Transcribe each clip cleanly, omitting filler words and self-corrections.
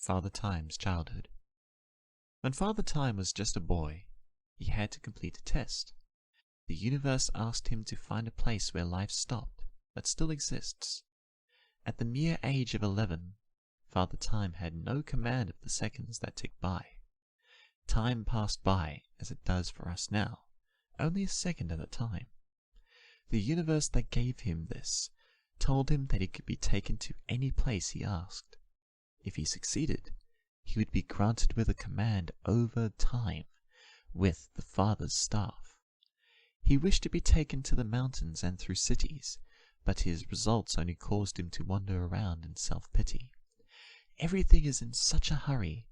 Father Time's childhood. When Father Time was just a boy, he had to complete a test. The universe asked him to find a place where life stopped, but still exists. At the mere age of 11, Father Time had no command of the seconds that ticked by. Time passed by, as it does for us now, only a second at a time. The universe that gave him this told him that he could be taken to any place he asked. If he succeeded, he would be granted with a command over time, with the Father's staff. He wished to be taken to the mountains and through cities, but his results only caused him to wander around in self-pity. Everything is in such a hurry,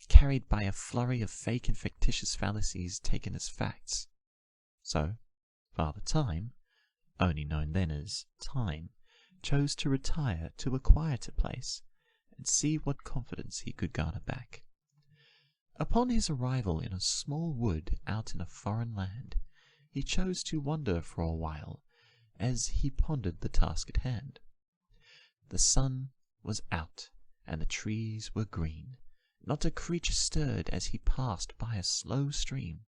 carried by a flurry of fake and fictitious fallacies taken as facts. So, Father Time, only known then as Time, chose to retire to a quieter place and see what confidence he could garner back. Upon his arrival in a small wood out in a foreign land, he chose to wander for a while as he pondered the task at hand. The sun was out, and the trees were green. Not a creature stirred as he passed by a slow stream.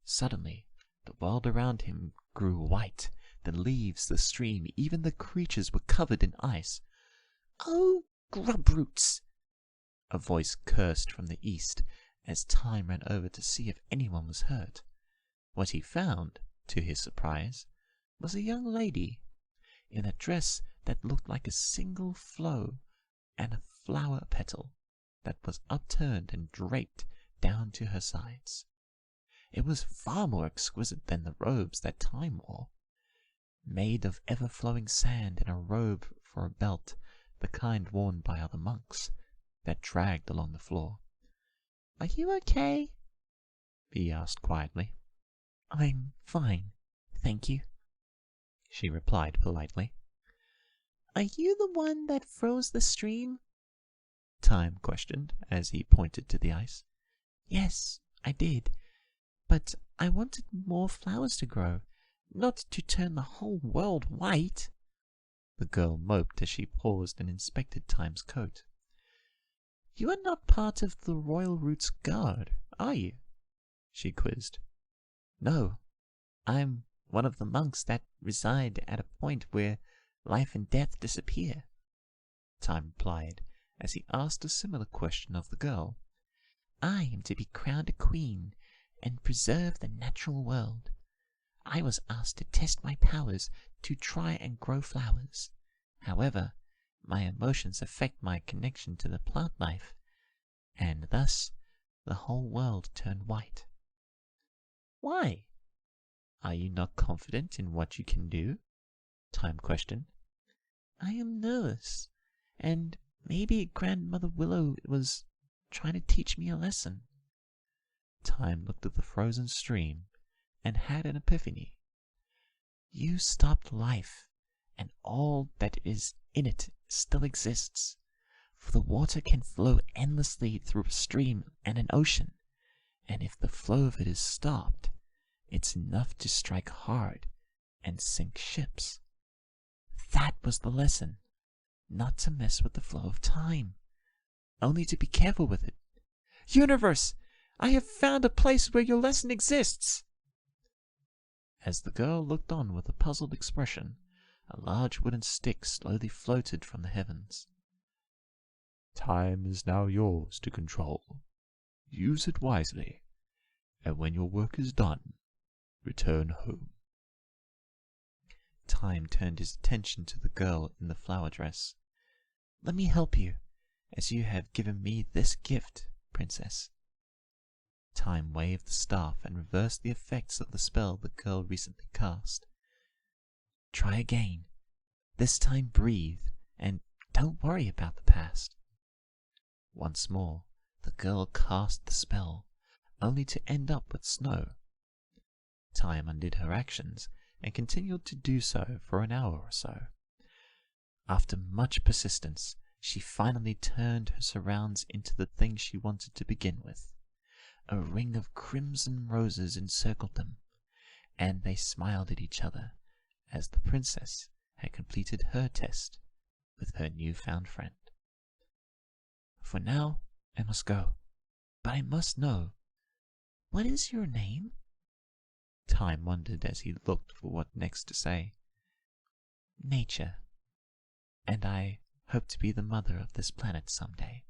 Suddenly, the world around him grew white. The leaves, the stream, even the creatures were covered in ice. "Oh, grub roots!" a voice cursed from the east as Time ran over to see if anyone was hurt. What he found, to his surprise, was a young lady in a dress that looked like a single flow and a flower petal that was upturned and draped down to her sides. It was far more exquisite than the robes that Time wore. Made of ever-flowing sand and a robe for a belt, the kind worn by other monks, that dragged along the floor. "Are you okay?" he asked quietly. "I'm fine, thank you," she replied politely. "Are you the one that froze the stream?" Time questioned as he pointed to the ice. "Yes, I did, but I wanted more flowers to grow, not to turn the whole world white." The girl moped as she paused and inspected Time's coat. "You are not part of the Royal Roots Guard, are you?" she quizzed. "No, I'm one of the monks that reside at a point where life and death disappear," Time replied as he asked a similar question of the girl. "I am to be crowned a queen and preserve the natural world. I was asked to test my powers to try and grow flowers. However, my emotions affect my connection to the plant life, and thus the whole world turned white." "Why? Are you not confident in what you can do?" Time questioned. "I am nervous, and maybe Grandmother Willow was trying to teach me a lesson." Time looked at the frozen stream and had an epiphany. "You stopped life, and all that is in it still exists. For the water can flow endlessly through a stream and an ocean, and if the flow of it is stopped, it's enough to strike hard and sink ships. That was the lesson. Not to mess with the flow of time, only to be careful with it. Universe, I have found a place where your lesson exists." As the girl looked on with a puzzled expression, a large wooden stick slowly floated from the heavens. "Time is now yours to control. Use it wisely, and when your work is done, return home." Time turned his attention to the girl in the flower dress. "Let me help you, as you have given me this gift, Princess." Time waved the staff and reversed the effects of the spell the girl recently cast. "Try again. This time breathe, and don't worry about the past." Once more, the girl cast the spell, only to end up with snow. Time undid her actions and continued to do so for an hour or so. After much persistence, she finally turned her surrounds into the thing she wanted to begin with. A ring of crimson roses encircled them, and they smiled at each other as the princess had completed her test with her newfound friend. For now, I must go. But I must know, what is your name?" Time wondered as he looked for what next to say. "Nature. And I hope to be the mother of this planet some day."